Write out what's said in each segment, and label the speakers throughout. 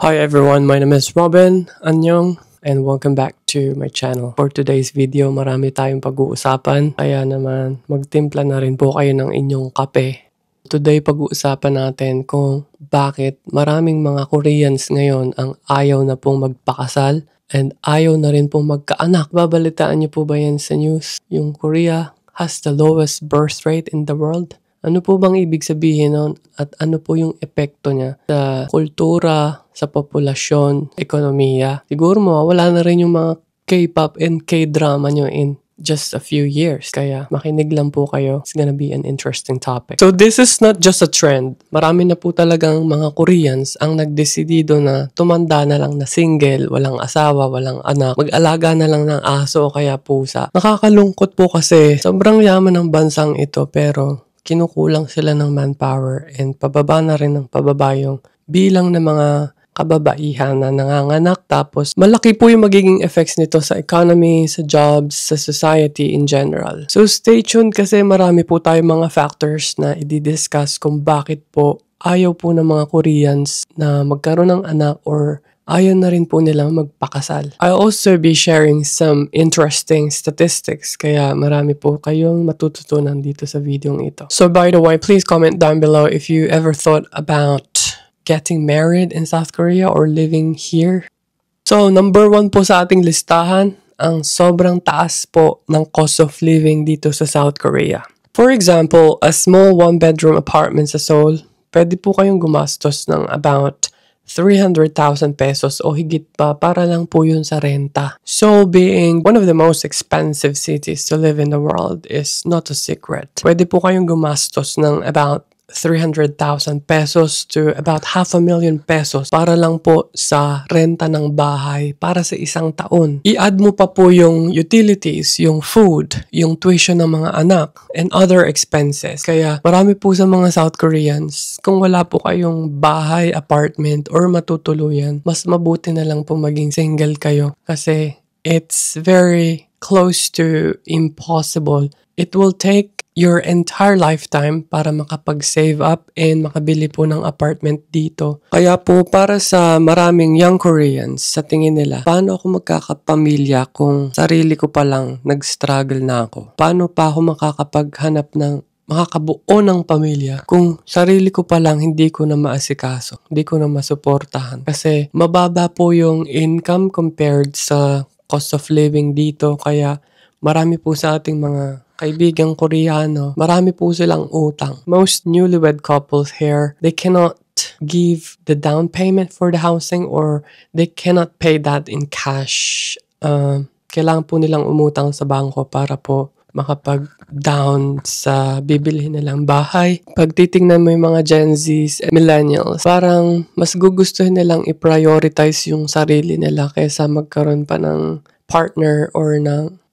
Speaker 1: Hi everyone, my name is Robin, Annyeong, and welcome back to my channel. For today's video, marami tayong pag-uusapan, kaya naman magtimpla na rin po kayo ng inyong kape. Today, pag-uusapan natin kung bakit maraming mga Koreans ngayon ang ayaw na pong magpakasal and ayaw na rin pong magkaanak. Babalitaan niyo po ba yan sa news? Yung Korea has the lowest birth rate in the world. Ano po bang ibig sabihin nun at ano po yung epekto niya sa kultura, sa populasyon, ekonomiya? Siguro mawawala na rin yung mga K-pop and K-drama nyo in just a few years. Kaya makinig lang po kayo. It's gonna be an interesting topic. So this is not just a trend. Marami na po talagang mga Koreans ang nagdesidido na tumanda na lang na single, walang asawa, walang anak, mag-alaga na lang ng aso o kaya pusa. Nakakalungkot po kasi sobrang yaman ng bansang ito pero kinukulang sila ng manpower and pababa na rin ng pababa yung bilang ng mga kababaihan na nanganganak. Tapos malaki po yung magiging effects nito sa economy, sa jobs, sa society in general. So stay tuned kasi marami po tayong mga factors na i-discuss kung bakit po ayaw po ng mga Koreans na magkaroon ng anak or ayaw na rin po nilang magpakasal. I'll also be sharing some interesting statistics kaya marami po kayong matututunan dito sa video ito. So by the way, please comment down below if you ever thought about getting married in South Korea or living here. So number 1 po sa ating listahan, ang sobrang taas po ng cost of living dito sa South Korea. For example, a small 1-bedroom apartment sa Seoul, pwede po kayong gumastos ng about 300,000 pesos o higit pa para lang po yun sa renta. So being one of the most expensive cities to live in the world is not a secret. Pwede po kayong gumastos ng about 300,000 pesos to about 500,000 pesos para lang po sa renta ng bahay para sa isang taon. I-add mo pa po yung utilities, yung food, yung tuition ng mga anak, and other expenses. Kaya marami po sa mga South Koreans, kung wala po kayong bahay, apartment, or matutuluyan, mas mabuti na lang po maging single kayo kasi it's very close to impossible. It will take your entire lifetime para makapag-save up and makabili po ng apartment dito. Kaya po para sa maraming young Koreans, sa tingin nila, paano ako magkakapamilya kung sarili ko pa lang nag-struggle na ako? Paano pa ako makakapaghanap ng makakabuo ng pamilya kung sarili ko pa lang hindi ko na maasikaso, hindi ko na masuportahan? Kasi mababa po yung income compared sa cost of living dito. Kaya marami po sa ating mga kaibigang Koreano, marami po silang utang. Most newlywed couples here, they cannot give the down payment for the housing or they cannot pay that in cash. Kailangan po nilang umutang sa bangko para po makapag-down sa bibili nilang bahay. Pag titingnan mo yung mga Gen Zs and Millennials, parang mas gugustuhin nilang i-prioritize yung sarili nila kaysa magkaroon pa ng partner or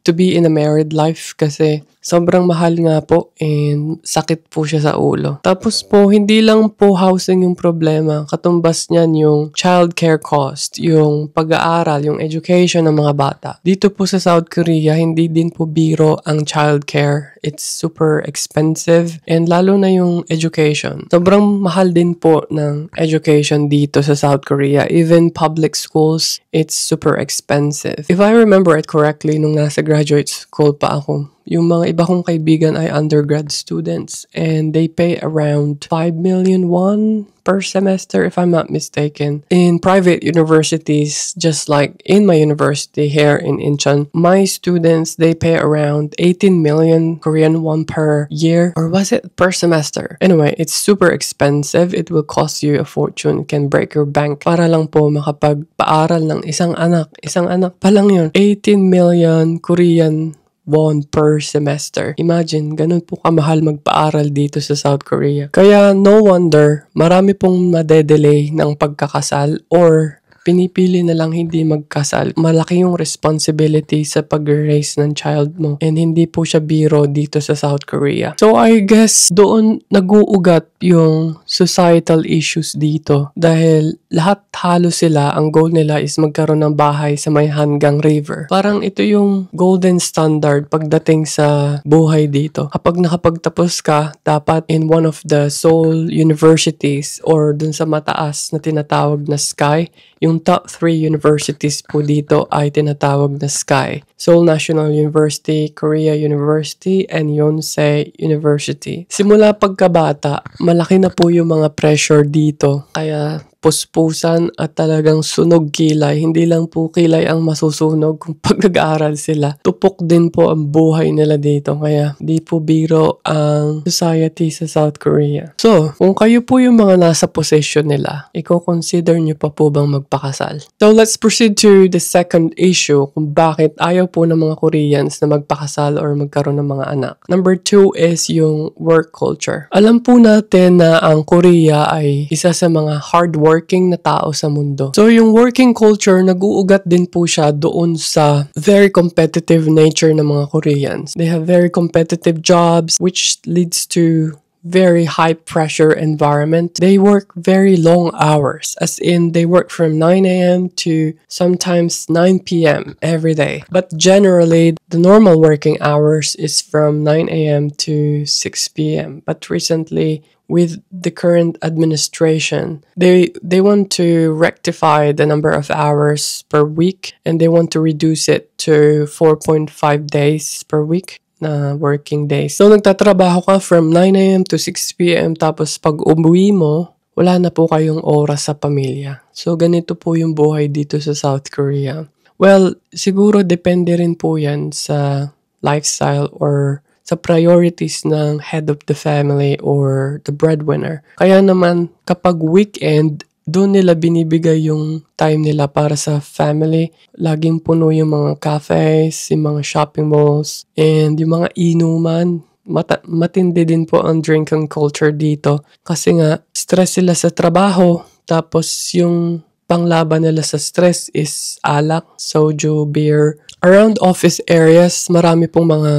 Speaker 1: to be in a married life kasi sobrang mahal nga po and sakit po siya sa ulo. Tapos po, hindi lang po housing yung problema. Katumbas niyan yung childcare cost, yung pag-aaral, yung education ng mga bata. Dito po sa South Korea, hindi din po biro ang childcare. It's super expensive and lalo na yung education. Sobrang mahal din po ng education dito sa South Korea. Even public schools, it's super expensive. If I remember it correctly, nung nasa graduate school pa ako, yung mga iba kong kaibigan ay undergrad students and they pay around 5 million won per semester if I'm not mistaken. In private universities, just like in my university here in Incheon, my students, they pay around 18 million Korean won per year, or was it per semester? Anyway, it's super expensive. It will cost you a fortune. It can break your bank para lang po makapagpaaral ng isang anak. Isang anak pa lang yun. 18 million Korean won per semester. Imagine, ganun po kamahal magpaaral dito sa South Korea. Kaya no wonder, marami pong madedelay ng pagkakasal or pinipili na lang hindi magkasal. Malaki yung responsibility sa pag-raise ng child mo and hindi po siya biro dito sa South Korea. So I guess doon nag-uugat yung societal issues dito dahil lahat halos sila, ang goal nila is magkaroon ng bahay sa may Hangang River. Parang ito yung golden standard pagdating sa buhay dito. Kapag nakapagtapos ka, dapat in one of the Seoul universities or dun sa mataas na tinatawag na SKY, yung top 3 universities po dito ay tinatawag na SKY. Seoul National University, Korea University, and Yonsei University. Simula pagkabata, malaki na po yung mga pressure dito. Kaya puspusan at talagang sunog kilay. Hindi lang po kilay ang masusunog kung pag nag-aaral sila. Tupok din po ang buhay nila dito. Kaya di po biro ang society sa South Korea. So, kung kayo po yung mga nasa position nila, i-consider nyo pa po bang magpakasal? So, let's proceed to the second issue kung bakit ayaw po ng mga Koreans na magpakasal or magkaroon ng mga anak. Number 2 is yung work culture. Alam po natin na ang Korea ay isa sa mga hardworking na tao sa mundo. So, yung working culture, nag-uugat din po siya doon sa very competitive nature ng mga Koreans. They have very competitive jobs which leads to very high pressure environment. They work very long hours, as in they work from 9 a.m. to sometimes 9 p.m. every day. But generally, the normal working hours is from 9 a.m. to 6 p.m. But recently, with the current administration, they want to rectify the number of hours per week and they want to reduce it to 4.5 days per week na working days. So, nagtatrabaho ka from 9 a.m. to 6 p.m. tapos pag umuwi mo, wala na po kayong oras sa pamilya. So, ganito po yung buhay dito sa South Korea. Well, siguro depende rin po yan sa lifestyle or sa priorities ng head of the family or the breadwinner. Kaya naman, kapag weekend, doon nila binibigay yung time nila para sa family. Laging puno yung mga cafes, yung mga shopping malls, and yung mga inuman. Matindi din po ang drinking culture dito. Kasi nga, stress sila sa trabaho. Tapos yung panglaban nila sa stress is alak, soju, beer. Around office areas, marami pong mga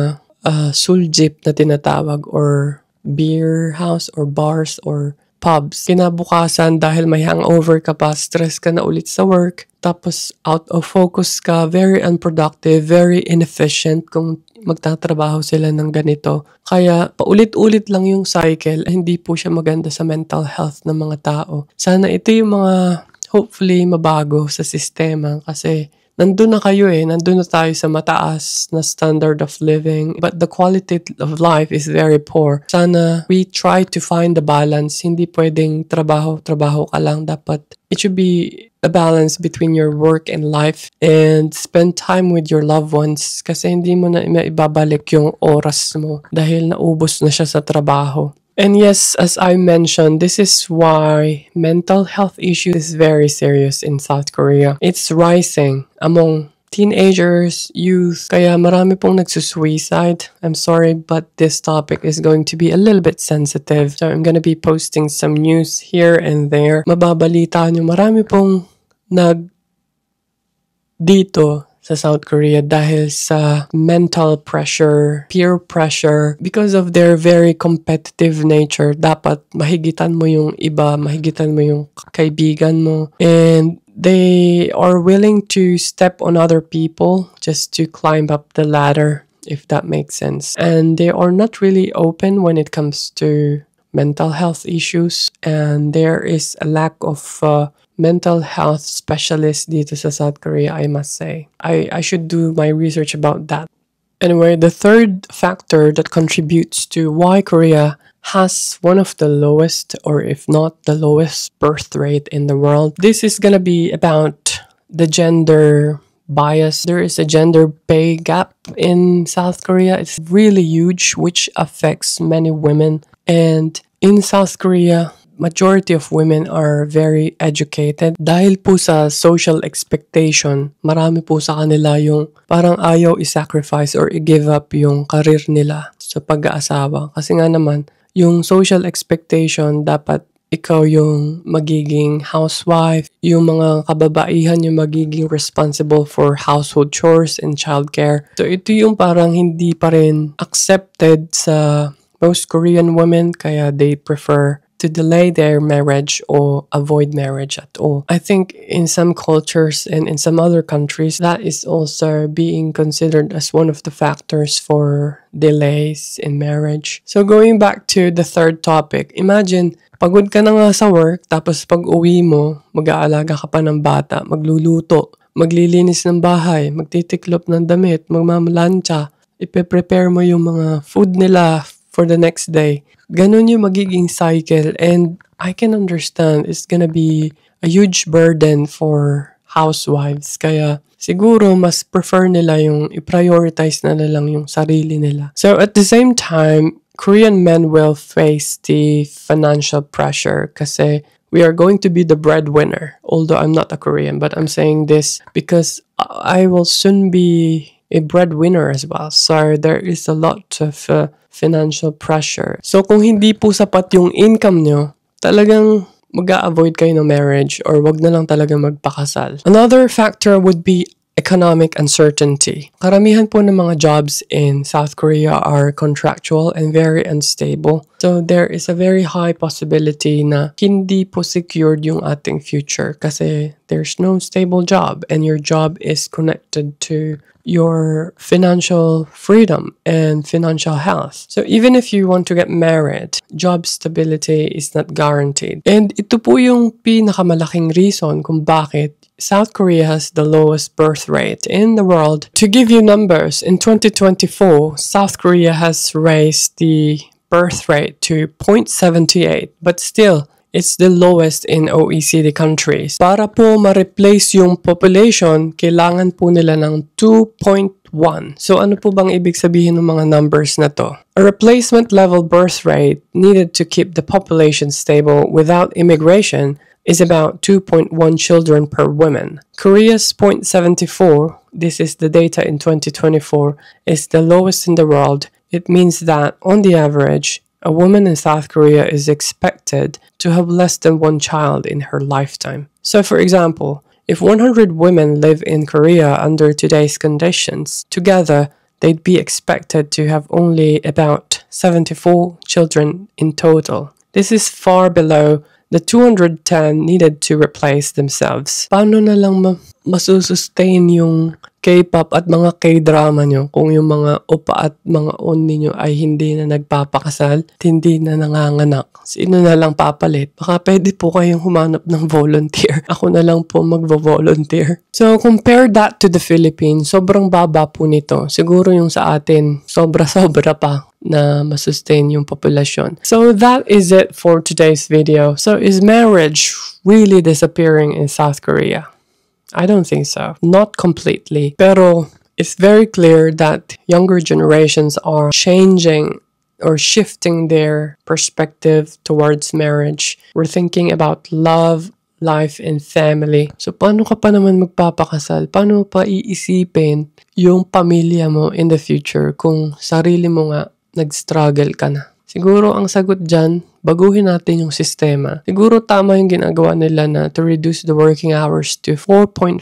Speaker 1: suljip na tinatawag or beer house or bars or pubs. Kinabukasan dahil may hangover ka pa, stress ka na ulit sa work, tapos out of focus ka, very unproductive, very inefficient kung magtatrabaho sila ng ganito. Kaya paulit-ulit lang yung cycle, hindi po siya maganda sa mental health ng mga tao. Sana ito yung mga hopefully mabago sa sistema kasi nandun na kayo nandun na tayo sa mataas na standard of living, but the quality of life is very poor. Sana we try to find the balance. Hindi pwedeng trabaho ka lang. Dapat it should be a balance between your work and life and spend time with your loved ones kasi hindi mo na maibabalik yung oras mo dahil naubos na siya sa trabaho. And yes, as I mentioned, this is why mental health issues is very serious in South Korea. It's rising among teenagers, youth, kaya marami pong nagsusuicide. I'm sorry, but this topic is going to be a little bit sensitive. So I'm gonna be posting some news here and there. Mababalita nyo, marami pong dito sa South Korea dahil sa mental pressure, peer pressure, because of their very competitive nature. Dapat mahigitan mo yung iba, mahigitan mo yung kaibigan mo, and they are willing to step on other people just to climb up the ladder, if that makes sense. And they are not really open when it comes to mental health issues, and there is a lack of mental health specialists dito sa South Korea, I must say. I should do my research about that. Anyway, the third factor that contributes to why Korea has one of the lowest, or if not the lowest, birth rate in the world. This is gonna be about the gender bias. There is a gender pay gap in South Korea. It's really huge, which affects many women. And in South Korea, majority of women are very educated. Dahil po sa social expectation, marami po sa kanila yung parang ayaw i-sacrifice or i-give up yung career nila sa pag-aasawa. Kasi nga naman, yung social expectation dapat ikaw yung magiging housewife, yung mga kababaihan yung magiging responsible for household chores and childcare. So ito yung parang hindi pa rin accepted sa most Korean women, kaya they prefer to delay their marriage or avoid marriage at all. I think in some cultures and in some other countries, that is also being considered as one of the factors for delays in marriage. So going back to the third topic, imagine, pagod ka na nga sa work, tapos pag uwi mo, mag-aalaga ka pa ng bata, magluluto, maglilinis ng bahay, magtitiklop ng damit, magmamalansya, ipe-prepare mo yung mga food nila for the next day. Ganun yung magiging cycle, and I can understand it's gonna be a huge burden for housewives. Kaya siguro mas prefer nila yung i-prioritize na lang yung sarili nila. So at the same time, Korean men will face the financial pressure kasi we are going to be the breadwinner. Although I'm not a Korean, but I'm saying this because I will soon be a breadwinner as well. So there is a lot of financial pressure. So kung hindi po sapat yung income nyo, talagang mag-a-avoid kayo ng marriage or wag na lang talaga magpakasal. Another factor would be economic uncertainty. Karamihan po ng mga jobs in South Korea are contractual and very unstable. So there is a very high possibility na hindi po secured yung ating future kasi there's no stable job and your job is connected to your financial freedom and financial health. So even if you want to get married, job stability is not guaranteed. And ito po yung pinakamalaking reason kung bakit South Korea has the lowest birth rate in the world. To give you numbers, in 2024, South Korea has raised the birth rate to 0.78, but still, it's the lowest in OECD countries. Para po ma-replace yung population, kailangan po nila ng 2.1. So ano po bang ibig sabihin ng mga numbers na to? A replacement level birth rate needed to keep the population stable without immigration is about 2.1 children per woman. Korea's 0.74, this is the data in 2024, is the lowest in the world. It means that, on the average, a woman in South Korea is expected to have less than one child in her lifetime. So, for example, if 100 women live in Korea under today's conditions, together they'd be expected to have only about 74 children in total. This is far below the 210 needed to replace themselves. Paano na lang masusustain yung K-pop at mga K-drama nyo kung yung mga opa at mga on ninyo ay hindi na nagpapakasal, hindi na nanganganak? Sino na lang papalit? Baka pwede po kayong humanap ng volunteer. Ako na lang po magvo-volunteer. So, compare that to the Philippines. Sobrang baba po nito. Siguro yung sa atin, sobra-sobra pa na masustain yung populasyon. So, that is it for today's video. So, is marriage really disappearing in South Korea? I don't think so. Not completely. Pero it's very clear that younger generations are changing or shifting their perspective towards marriage. We're thinking about love, life, and family. So, paano ka pa naman magpapakasal? Paano pa iisipin yung pamilya mo in the future kung sarili mo nga nag-struggle ka na? Siguro ang sagot dyan, baguhin natin yung sistema. Siguro tama yung ginagawa nila na to reduce the working hours to 4.5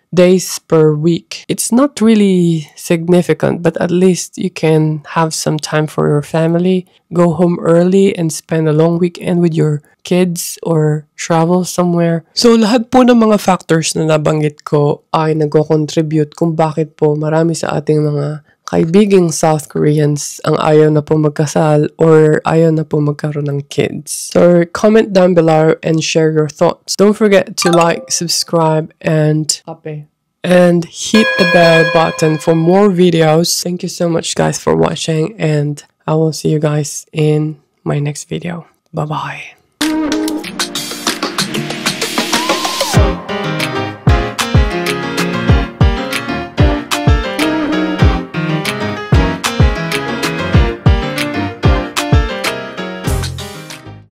Speaker 1: days per week. It's not really significant, but at least you can have some time for your family, go home early and spend a long weekend with your kids or travel somewhere. So lahat po ng mga factors na nabanggit ko ay nagko-contribute kung bakit po marami sa ating mga kaibigang South Koreans ang ayaw na po magkasal or ayaw na po magkaroon ng kids. So comment down below and share your thoughts. Don't forget to like, subscribe, and hit the bell button for more videos. Thank you so much guys for watching, and I will see you guys in my next video. Bye-bye.